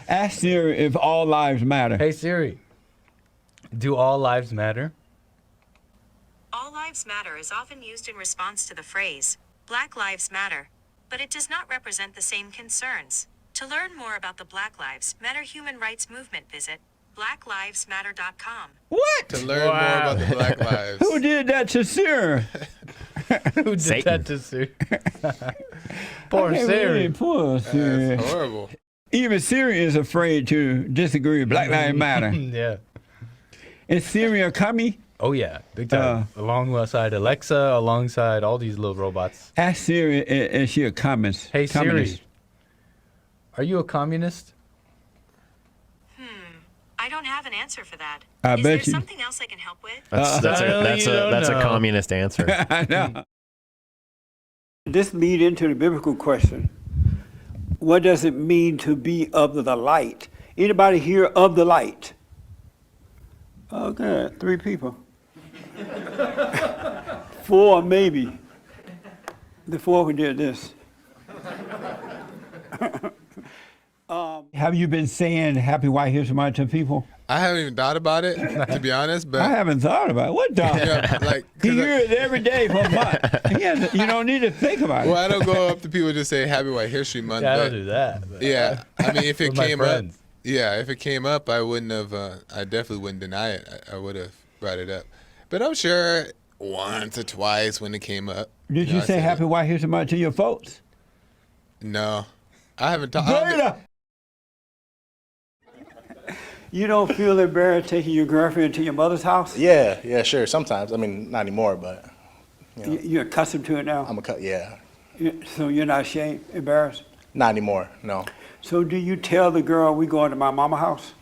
Ask Siri if all lives matter. Hey Siri, do all lives matter? All lives matter is often used in response to the phrase, Black Lives Matter, but it does not represent the same concerns. To learn more about the Black Lives Matter human rights movement, visit blacklivesmatter.com. What? To learn more about the Black Lives. Who did that to Siri? Who did that to Siri? Poor Siri. Poor Siri. That's horrible. Even Siri is afraid to disagree with Black Lives Matter. Yeah. Is Siri a commie? Oh yeah, big time. Alongside Alexa, alongside all these little robots. Ask Siri, is she a communist? Hey communist? Siri, are you a communist? I don't have an answer for that. I Is bet there you. something else I can help with? That's a communist answer. I know. This lead into the biblical question. What does it mean to be of the light? Anybody here of the light? Oh, good. 3 people. 4 maybe. The 4 who did this. Have you been saying Happy White History Month to people? I haven't even thought about it, to be honest. But I haven't thought about it. What the? yeah, like, He 'cause hears it every day for a month. You don't need to think about it. well, I don't go up to people and just say Happy White History Month. Yeah, I but don't do that. But yeah, I mean, if it with my came up, friends. if it came up, I wouldn't have. I definitely wouldn't deny it. I would have brought it up. But I'm sure once or twice when it came up. Did you I say said Happy it. White History Month to your folks? No, I haven't talked. Beta! You don't feel embarrassed taking your girlfriend to your mother's house? Yeah, sure. Sometimes. I mean, not anymore, but You're accustomed to it now? yeah. So you're not ashamed, embarrassed? Not anymore, no. So do you tell the girl we going to my mama's house?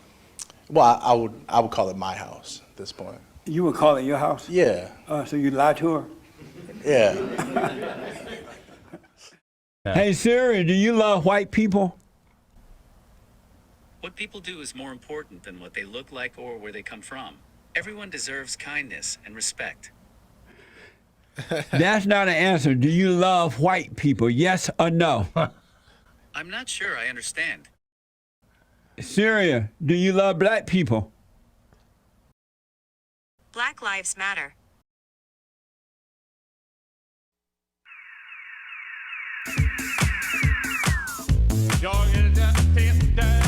Well, I would call it my house at this point. You would call it your house? Yeah, So you lie to her? yeah. Hey, Siri, do you love white people? What people do is more important than what they look like or where they come from. Everyone deserves kindness and respect. That's not an answer. Do you love white people? Yes or no? I'm not sure I understand. Syria, do you love black people? Black Lives Matter. Jag är Peter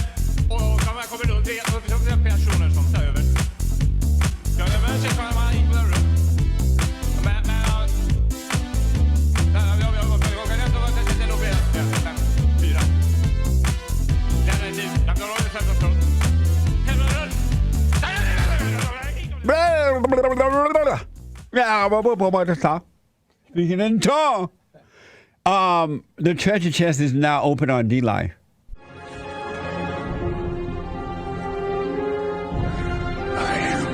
och de kommer då det personer som tar över. Jag är med sig kan man in på den rum. Men jag kan inte vara det då blir 4. Den är tid. Jag kan hålla det så från. Speaking in tongue. The treasure chest is now open on D-Live. I am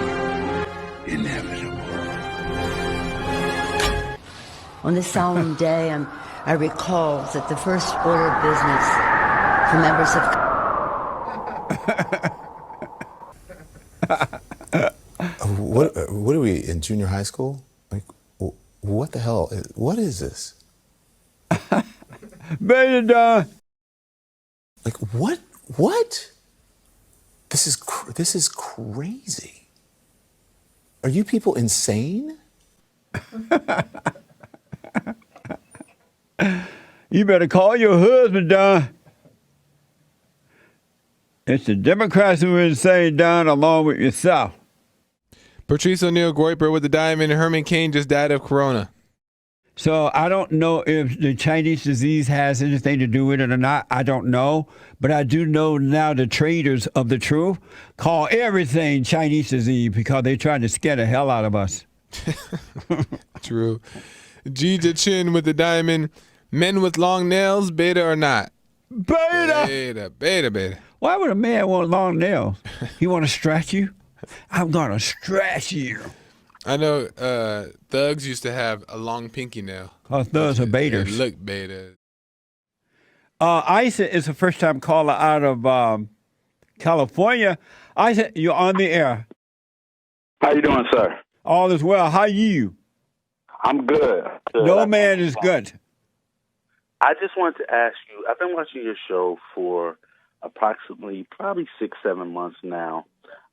inevitable. On this solemn day, I recall that the first order of business for members of What are we in junior high school? Like, what the hell? What is this? Beta. Like, what? What? This is crazy. Are you people insane? You better call your husband, Don. It's the Democrats who are insane, Don, along with yourself. Patrice O'Neill Groiper with the diamond. Herman Cain just died of corona. So I don't know if the Chinese disease has anything to do with it or not. I don't know. But I do know now the traders of the truth call everything Chinese disease because they're trying to scare the hell out of us. True. Jija Chin with the diamond. Men with long nails, beta or not? Beta! Beta. Why would a man want long nails? He want to stretch you? I'm going to stretch you. I know thugs used to have a long pinky nail. Because thugs are betas. They look beta. Isa is a first-time caller out of California. Isa, you're on the air. How you doing, sir? All is well. How are you? I'm good. No man is good. I just wanted to ask you, I've been watching your show for approximately probably 6-7 months now.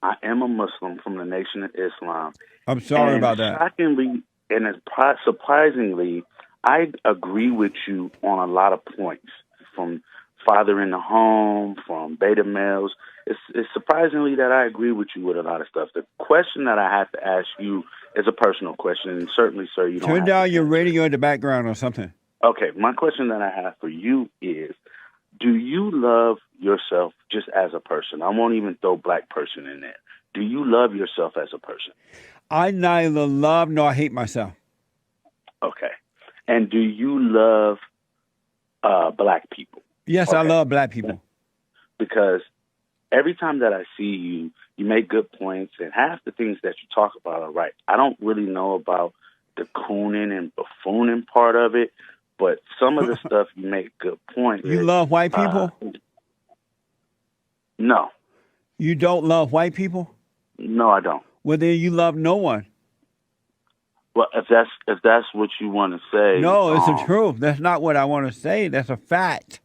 I am a Muslim from the Nation of Islam. I'm sorry And about that. shockingly and surprisingly, I agree with you on a lot of points, from father in the home, from beta males. It's surprisingly that I agree with you with a lot of stuff. The question that I have to ask you is a personal question, and certainly, sir, you don't Turn have down to your answer. radio in the background or something. Okay, my question that I have for you is, do you love yourself just as a person? I won't even throw black person in there. Do you love yourself as a person? I neither love nor hate myself. Okay. And do you love black people? Yes, I love black people. Because every time that I see you, you make good points, and half the things that you talk about are right. I don't really know about the cooning and buffooning part of it, but some of the stuff you make good points. You love white people? No. You don't love white people? No, I don't. Well, then you love no one. Well, if that's what you want to say. No, it's the truth. That's not what I want to say. That's a fact.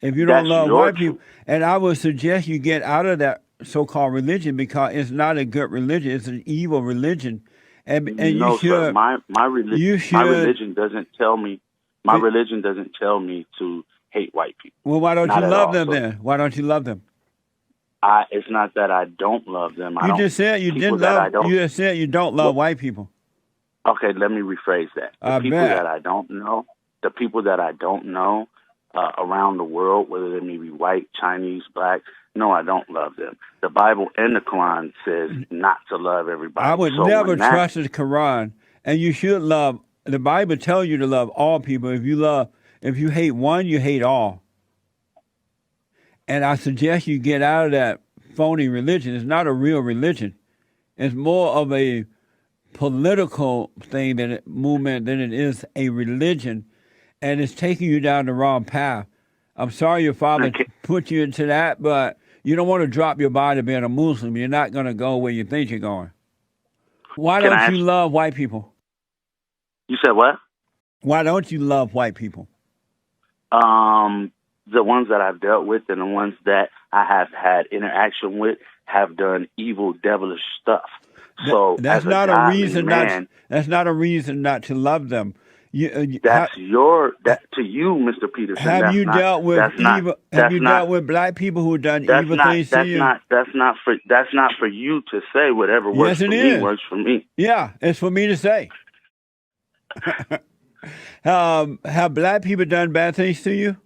If you don't love white people, and I would suggest you get out of that so-called religion, because it's not a good religion. It's an evil religion. And no, you should. Sir, my religion. You should. My religion doesn't tell me. My religion doesn't tell me to hate white people. Well, why don't Not you at love all, them sir. then? Why don't you love them? It's not that I don't love them. I You don't, just said you people didn't that I love. don't- You just said you don't love white people. Okay, let me rephrase that. The I people bet. that I don't know, around the world, whether they may be white, Chinese, black, no, I don't love them. The Bible and the Quran says not to love everybody. I would So never when that- trust the Quran, and you should love. The Bible tells you to love all people. If you hate one, you hate all. And I suggest you get out of that phony religion. It's not a real religion. It's more of a political thing movement than it is a religion, and it's taking you down the wrong path. I'm sorry your father put you into that, but you don't want to drop your body being a Muslim. You're not going to go where you think you're going. Why Can I don't you ask- love white people? You said what? Why don't you love white people? The ones that I've dealt with and the ones that I have had interaction with have done evil, devilish stuff. So That's as not a godly reason man, That's not a reason not to love them. to you, Mr. Peterson. Have that's you not, dealt with that's not- evil? that's Have you not- dealt with black people who have done That's evil not. things to That's you? not. That's not for you to say. Whatever works Yes, for it me is. works for me. Yeah, it's for me to say. Have black people done bad things to you?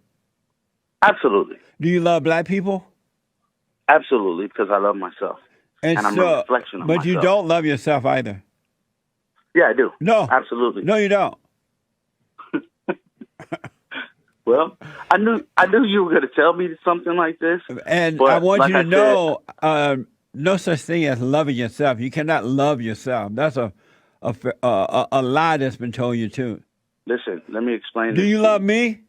Absolutely, Do you love black people? absolutely, because I love myself, and I'm a reflection of but myself. you don't love yourself either. Yeah, I do. No, absolutely. No, you don't. Well, I knew you were going to tell me something like this, And but I want like you to I said, know, no such thing as loving yourself. You cannot love yourself. That's a lie that's been told you too. Listen, let me explain. Do this you to love me?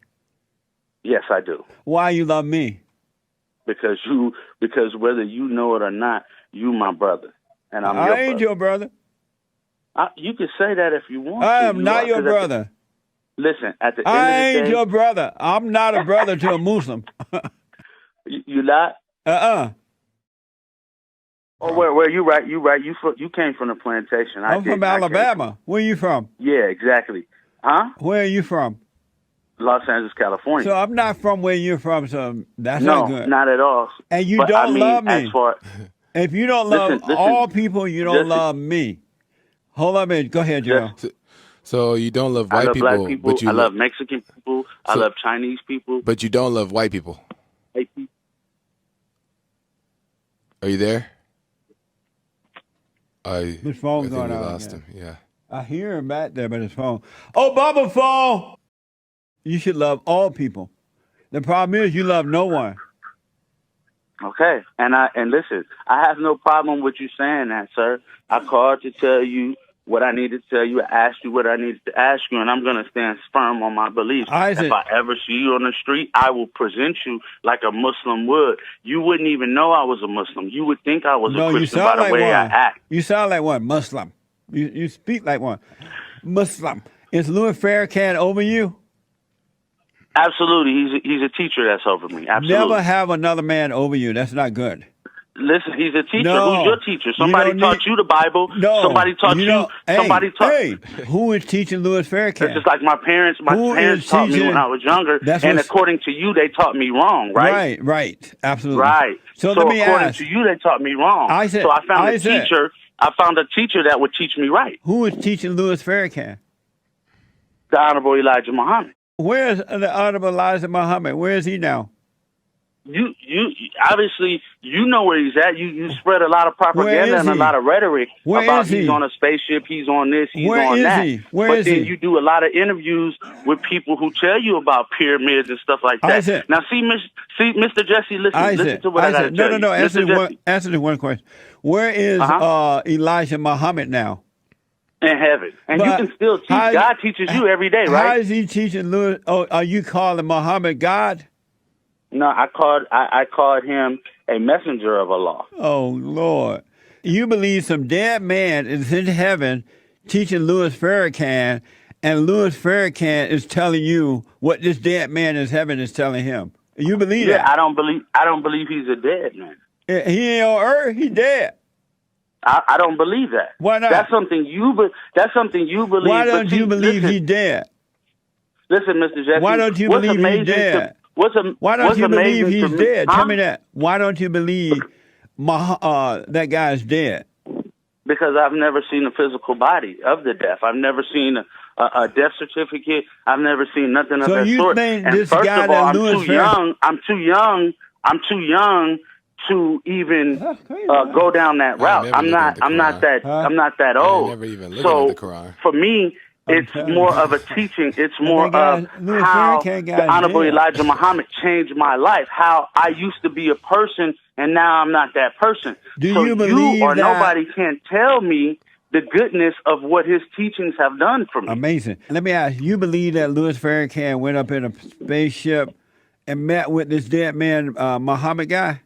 Yes, I do. Why you love me? Because whether you know it or not, you my brother, and I'm I your ain't brother. your brother. You can say that if you want. I to. am You not are, your 'cause at the- brother. Listen, at the I end of ain't the day, your brother. I'm not a brother to a Muslim. you not. Oh, where you right? You right? You came from the plantation. I'm from Alabama. Where you from? Yeah, exactly. Huh? Where are you from? Los Angeles, California. So I'm not from where you're from, so that's no, not good. not at all. And you But, don't I mean, love me. As far, if you don't love listen, all people, you don't listen. love me. Hold on a minute. Go ahead, Joe. So you don't love I white love people, black people. but you I love Mexican people. I love Chinese people. But you don't love white people. White people. Are you there? His phone's I think going we out. lost him. Yeah. I hear him back there, but his phone. Oh, Bubba phone! You should love all people. The problem is you love no one. Okay, and listen, I have no problem with you saying that, sir. I called to tell you what I needed to tell you. I asked you what I needed to ask you, and I'm going to stand firm on my beliefs. Isaac. If I ever see you on the street, I will present you like a Muslim would. You wouldn't even know I was a Muslim. You would think I was No, a you Christian by sound the like way one. I act. You sound like one. Muslim. You speak like one. Muslim. Is Louis Farrakhan over you? Absolutely. He's a teacher that's over me. Absolutely. Never have another man over you. That's not good. Listen, he's a teacher. No. Who's your teacher? Somebody don't taught need- you the Bible. No. Somebody taught you. Hey, Somebody taught. Hey, who is teaching Louis Farrakhan? It's just like my parents. My Who parents is taught me teaching- when I was younger, That's and what's- according to you, they taught me wrong, right? Right. Absolutely. Right. So let me according ask. to you, they taught me wrong. Isaac, so I found Isaac. a teacher. I found a teacher that would teach me right. Who is teaching Louis Farrakhan? The Honorable Elijah Muhammad. Where's the Honorable Elijah Muhammad? Where is he now? You obviously you know where he's at. You spread a lot of Where propaganda is and a he? lot of rhetoric Where about is he? he's on a spaceship, he's on this, he's Where on is that. he? Where but is then he? you do a lot of interviews with people who tell you about pyramids and stuff like that. Isaac. Now, Mr. Jesse, listen to what I got to tell you. No. Answer Mr. Jesse, answer the one question. Where is Elijah Muhammad now? in heaven, and But you can still teach. how- God teaches you every day, How right? is he teaching Louis? Oh, are you calling Muhammad God? No, I called him a messenger of Allah. Oh, Lord. You believe some dead man is in heaven teaching Louis Farrakhan, and Louis Farrakhan is telling you what this dead man in heaven is telling him. You believe Yeah, that? I don't believe he's a dead man. He ain't on earth. He dead. I don't believe that. Why not? That's something you believe. Why but don't see, you believe listen, he's dead? Listen, Mr. Jesse. Why don't you what's believe he's amazing dead? To, Why don't what's you believe amazing he's to me- dead? Huh? Tell me that. Why don't you believe that guy's dead? Because I've never seen a physical body of the deaf. I've never seen a death certificate. I've never seen nothing of So that you sort. think And this first guy of all, that Louis Farrakhan- I'm too young to even go down that route. I'm not that old. never even looking so at the Quran. for me, it's more of a teaching. It's more guy, of Louis how Farrakhan the guy's Honorable dead. Elijah Muhammad changed my life. How I used to be a person and now I'm not that person. Do so you believe or that- nobody can tell me the goodness of what his teachings have done for me. Amazing. Let me ask you: believe that Louis Farrakhan went up in a spaceship and met with this dead man, Muhammad guy?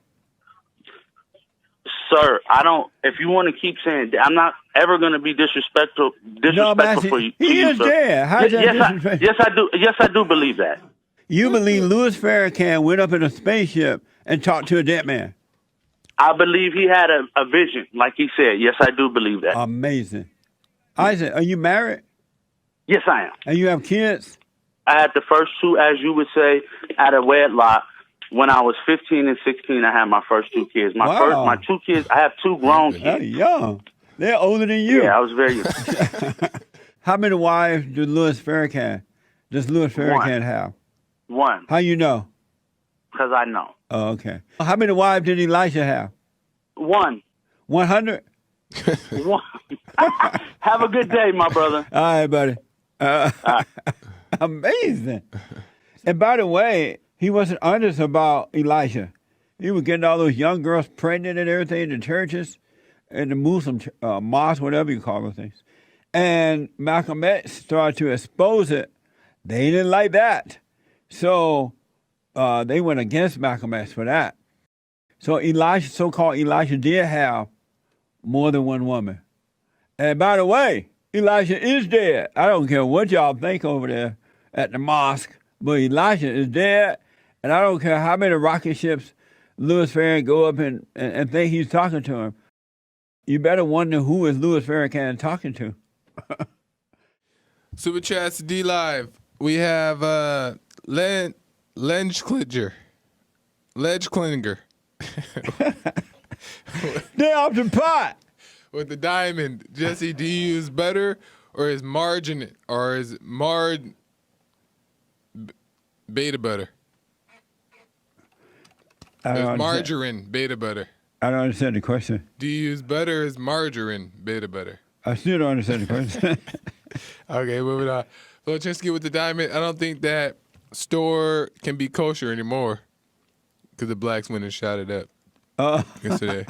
Sir, I don't. If you want to keep saying, I'm not ever going to be disrespectful I'm asking- for you. he to you, is sir. dead. How's that disrespectful? Yes, I do. Yes, I do believe that. You believe Louis Farrakhan went up in a spaceship and talked to a dead man? I believe he had a vision, like he said. Yes, I do believe that. Amazing. Isaac, are you married? Yes, I am. And you have kids? I had the first two, as you would say, at a wedlock. When I was 15 and 16, I had my first two kids. Wow. My two kids, I have two grown They're kids. young. They're older than you. Yeah, I was very young. How many wives does Louis Farrakhan have? One, How you know? because I know. Oh, okay. How many wives did Elisha have? One. 100? One. Have a good day, my brother. All right, buddy. Amazing. And by the way, he wasn't honest about Elijah. He was getting all those young girls pregnant and everything in the churches and the Muslim mosques, whatever you call those things. And Malcolm X started to expose it. They didn't like that. So they went against Malcolm X for that. So so-called Elijah did have more than one woman. And by the way, Elijah is dead. I don't care what y'all think over there at the mosque, but Elijah is dead. And I don't care how many rocket ships Louis Farrakhan go up and think he's talking to him. You better wonder who is Louis Farrakhan talking to. Super Chats D Live. We have Ledge Klinger. They're off the pot. With the diamond. Jesse, do you use butter or is margarine or is beta butter? There's margarine, beta butter. I don't understand the question. Do you use butter or is margarine, beta butter? I still don't understand the question. Okay, moving on. Volochinsky with the diamond. I don't think that store can be kosher anymore because the blacks went and shot it up yesterday.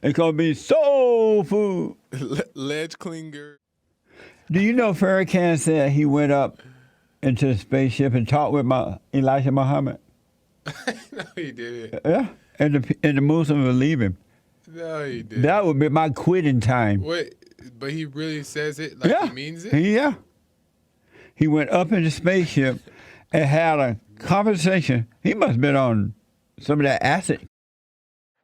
It's going to be soul food. Ledge Klinger. Do you know Farrakhan said he went up into the spaceship and talked with Elijah Muhammad? No, he didn't. Yeah, and the Muslims believe him. No, he didn't. That would be my quitting time. Wait, but he really says it like Yeah. he means it? Yeah. He went up in the spaceship and had a conversation. He must have been on some of that acid.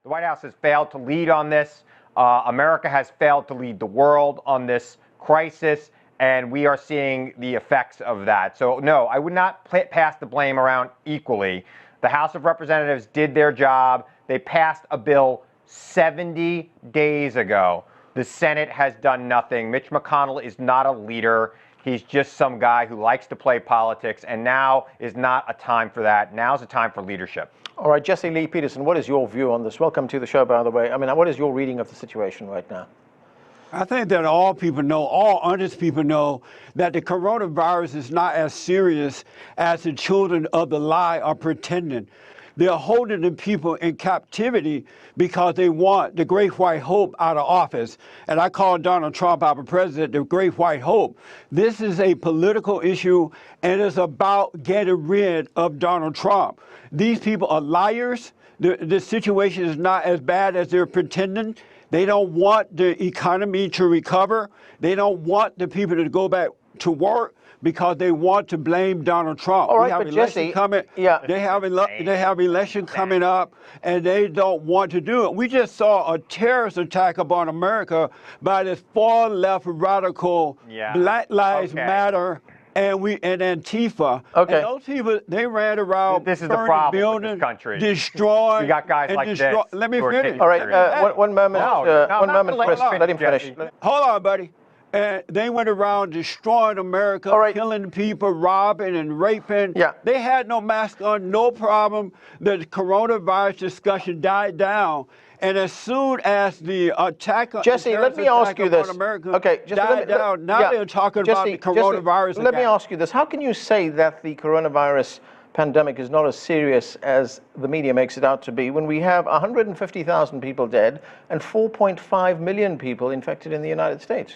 The White House has failed to lead on this. America has failed to lead the world on this crisis, and we are seeing the effects of that. So, no, I would not pass the blame around equally. The House of Representatives did their job. They passed a bill 70 days ago. The Senate has done nothing. Mitch McConnell is not a leader. He's just some guy who likes to play politics, and now is not a time for that. Now's a time for leadership. All right, Jesse Lee Peterson, what is your view on this? Welcome to the show, by the way. I mean, what is your reading of the situation right now? I think that all people know, all honest people know, that the coronavirus is not as serious as the children of the lie are pretending. They're holding the people in captivity because they want the great white hope out of office. And I call Donald Trump, our president, the great white hope. This is a political issue, and it's about getting rid of Donald Trump. These people are liars. The situation is not as bad as they're pretending. They don't want the economy to recover. They don't want the people to go back to work because they want to blame Donald Trump. All right, but Jesse, they have election coming up, and they don't want to do it. We just saw a terrorist attack upon America by this far left radical Black Lives Matter and Antifa. Okay. And those people, they ran around. This is the burning problem buildings, with this country. destroying. We got guys like this. Let me who are finish. taking All it right, serious. one moment, one moment, Chris. Let him finish. Hold on, buddy. And they went around destroying America, killing people, robbing and raping. Yeah. They had no mask on, no problem. The coronavirus discussion died down. And as soon as the attack on Jesse, let me ask you this. America Okay, Jesse, died down, now they're talking about the coronavirus Let me again. ask you this. How can you say that the coronavirus pandemic is not as serious as the media makes it out to be when we have 150,000 people dead and 4.5 million people infected in the United States?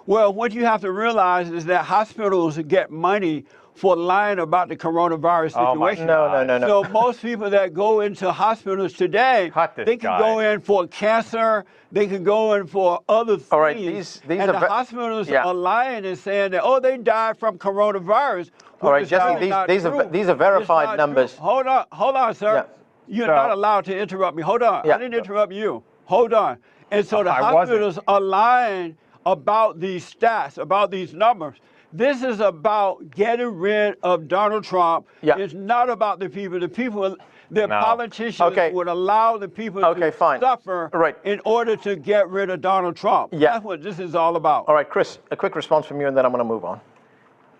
Well, what you have to realize is that hospitals get money for lying about the coronavirus situation. No. So most people that go into hospitals today, they can go in for cancer, they can go in for other things. All right, these and are the hospitals are lying and saying that, oh, they died from coronavirus. All right, Jesse, these are verified numbers. Hold on, sir. Yeah. You're not allowed to interrupt me. Hold on. Yeah. I didn't interrupt you. Hold on. And so the hospitals are lying about these stats, about these numbers. This is about getting rid of Donald Trump. Yeah. It's not about the people. The politicians would allow the people to suffer in order to get rid of Donald Trump. Yeah. That's what this is all about. All right, Chris, a quick response from you, and then I'm going to move on.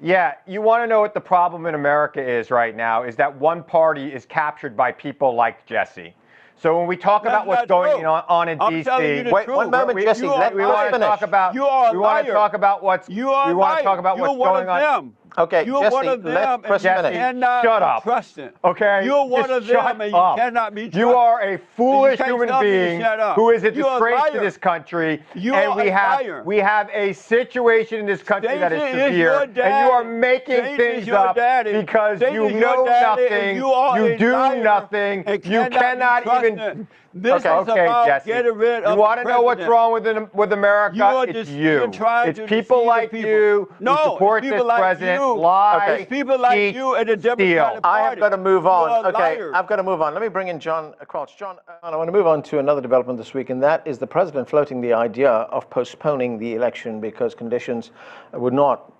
Yeah, you want to know what the problem in America is right now, is that one party is captured by people like Jesse. So when we talk about what's going on in D.C., wait one moment, Jesse. Let me want to finish. talk about. You are a we want to liar. talk about what's. You are we want to talk about what's going on. Them. Okay, You're Jesse, one of them, let Chris and you finish. cannot Shut be up. trusted. Okay? You're one Just of them, shut and you up. cannot be trusted. You are a foolish can't human tell me to being shut up. who is a You're a disgrace to liar. this country. You and are we a have liar. we have a situation in this country that is Satan is severe, your and you are daddy. making Satan is things your up daddy. because Satan you is your know daddy, and nothing. you are You a do liar nothing. and You cannot be even. trusted. This is Okay, about Jesse. getting rid of You want to know what's president. wrong with America? You are It's you're you. trying It's to people deceive like the people. you No, who support it's this people like president, you. lie, It's people like cheat, you and the Democratic steal. Party. I have got to move You on. are Okay, liars. I've got to move on. Let me bring in John Crouch. John, I want to move on to another development this week, and that is the president floating the idea of postponing the election because conditions would not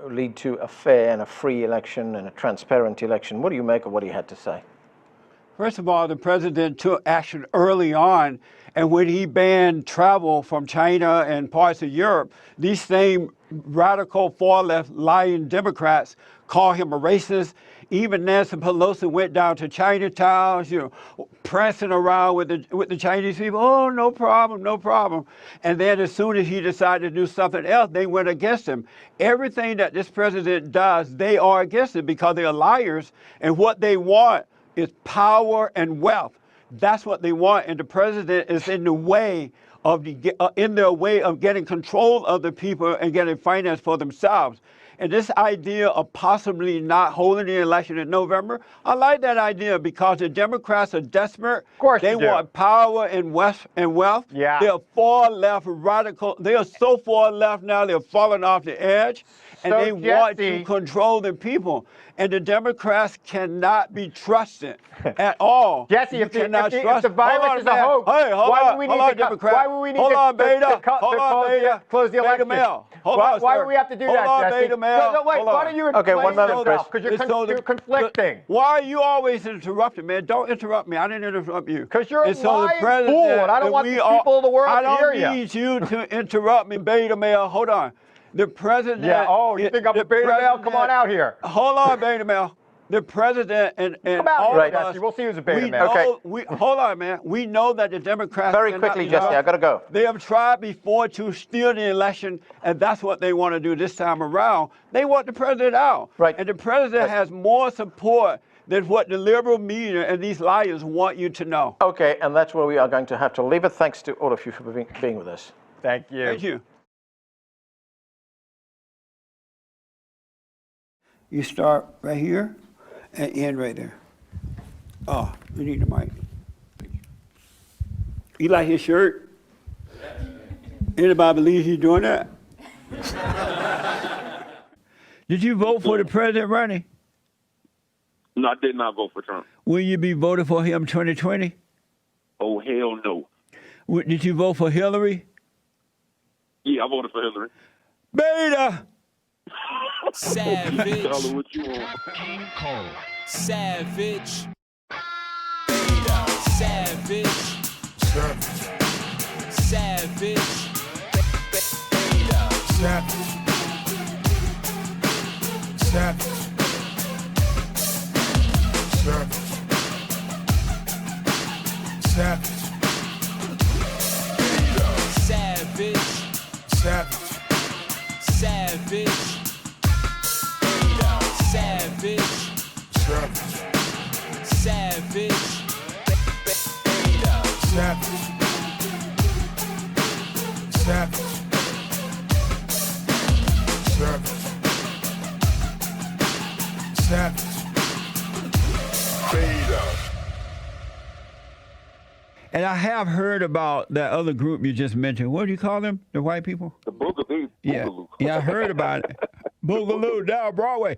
lead to a fair and a free election and a transparent election. What do you make of what he had to say? First of all, the president took action early on, and when he banned travel from China and parts of Europe, these same radical far-left lying Democrats call him a racist. Even Nancy Pelosi went down to Chinatown, prancing around with the Chinese people. Oh, no problem, no problem. And then as soon as he decided to do something else, they went against him. Everything that this president does, they are against it because they are liars, and what they want is power and wealth. That's what they want, and the president is in their way of getting control of the people and getting finance for themselves. And this idea of possibly not holding the election in November, I like that idea because the Democrats are desperate. Of course they you do. want power and wealth. Yeah. They're far left radical. They are so far left now, they're falling off the edge. And So, they want Jesse- to control the people. And the Democrats cannot be trusted at all. Jesse, You if the cannot trust. virus Hold on, is a man. hoax, Hey, hold why on, would we hold need on, to Democrat. why would we need hold to, on, Beta. close the Beta election? Male. Hold why, on, why sir. would we have to do hold that, on, Jesse? Beta Male. No, wait, hold why on. don't you Okay, one explain moment, Chris. yourself? Because It's so you're conflicting. Why are you always interrupting, man? Don't interrupt me. I didn't interrupt you. Because you're a And so the lying president, fool, and I don't and want we the all- people of the world I to hear don't you. need you to interrupt me, Beta Male. Hold on. The president. Yeah, oh, you think I'm a beta male? Come on out here. Hold on, Beta Male. The president and Come out all here, of us, Jesse. We'll see who's a beta we male. know, hold on, man. We know that the Democrats Very cannot quickly, be Jesse, trusted. I gotta go. They have tried before to steal the election, and that's what they want to do this time around. They want the president out. Right. And the president has more support than what the liberal media and these liars want you to know. Okay, and that's where we are going to have to leave it. Thanks to all of you for being with us. Thank you. Thank you. You start right here and end right there. Oh, you need the mic. You like his shirt? Anybody believes he's doing that? Did you vote for the president, Ronnie? No, I did not vote for Trump. Will you be voting for him 2020? Oh, hell no. Did you vote for Hillary? Yeah, I voted for Hillary. Beta! Savage. Tell her what you want. King Cole. Savage. Beta. Savage. Savage. Savage. Beta. Savage. Savage. Savage. Savage. Savage. Savage. Savage. Beta. Savage. Savage. Savage. Beta. Savage. Savage. Savage. Savage. Beta. And I have heard about that other group you just mentioned. What do you call them? The white people? The Boogaloo. Yeah. Yeah, I heard about it. Boogaloo down Broadway.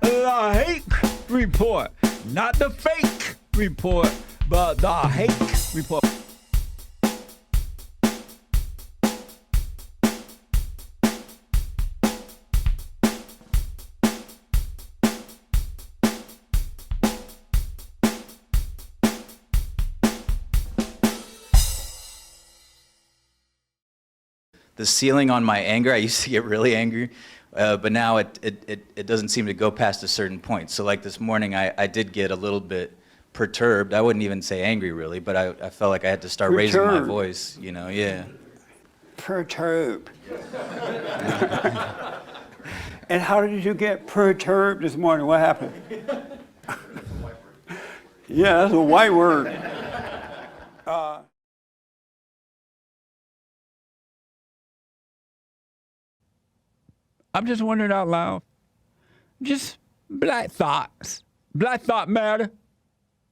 The hate report, not the fake report, but the hate report. The ceiling on my anger, I used to get really angry, but now it doesn't seem to go past a certain point. So like this morning, I did get a little bit perturbed. I wouldn't even say angry really, but I felt like I had to start raising my Perturbed. voice, you know, yeah. Perturbed. And how did you get perturbed this morning? What happened? Yeah, that's a white word. I'm just wondering out loud. Just black thoughts. Black thought matter.